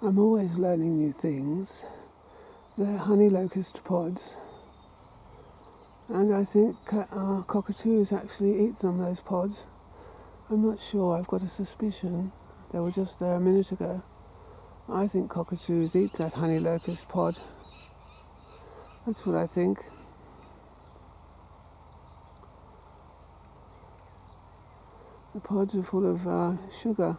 I'm always learning new things. They're honey locust pods, and I think cockatoos actually eat some of those pods. I'm not sure, I've got a suspicion. They were just there a minute ago. I think cockatoos eat that honey locust pod. That's what I think. The pods are full of sugar.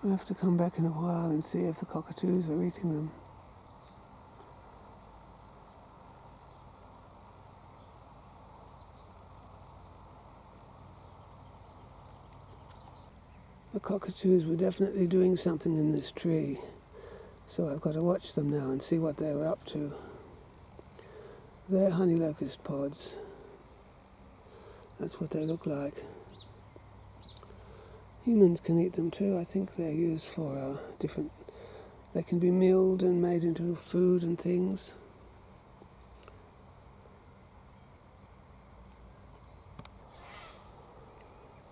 I'll have to come back in a while and see if the cockatoos are eating them. The cockatoos were definitely doing something in this tree, so I've got to watch them now and see what they were up to. They're honey locust pods. That's what they look like. Humans can eat them too. I think they're used for different... They can be milled and made into food and things.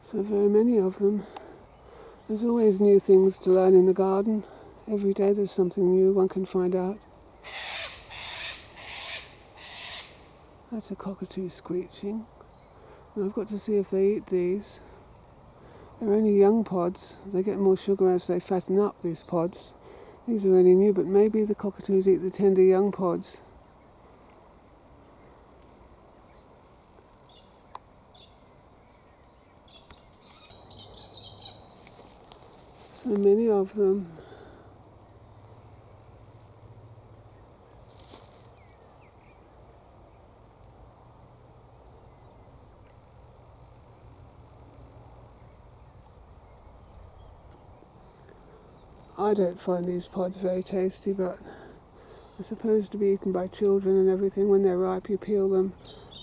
So very many of them. There's always new things to learn in the garden. Every day there's something new one can find out. That's a cockatoo screeching. And I've got to see if they eat these. They're only young pods. They get more sugar as they fatten up, these pods. These are only new, but maybe the cockatoos eat the tender young pods. So many of them. I don't find these pods very tasty, but they're supposed to be eaten by children and everything. When they're ripe, you peel them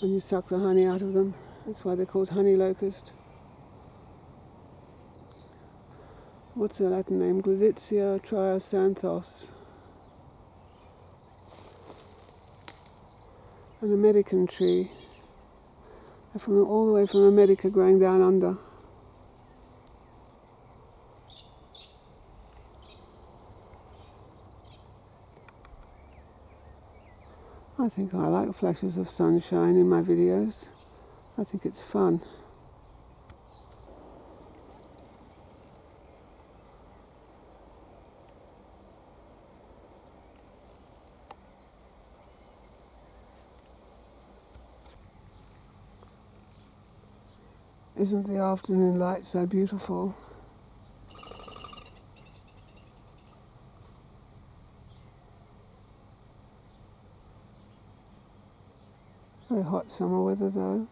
and you suck the honey out of them. That's why they're called honey locust. What's their Latin name? Gleditsia, triacanthos. An American tree. They're from all the way from America, growing down under. I think I like flashes of sunshine in my videos. I think it's fun. Isn't the afternoon light so beautiful? Very hot summer weather though.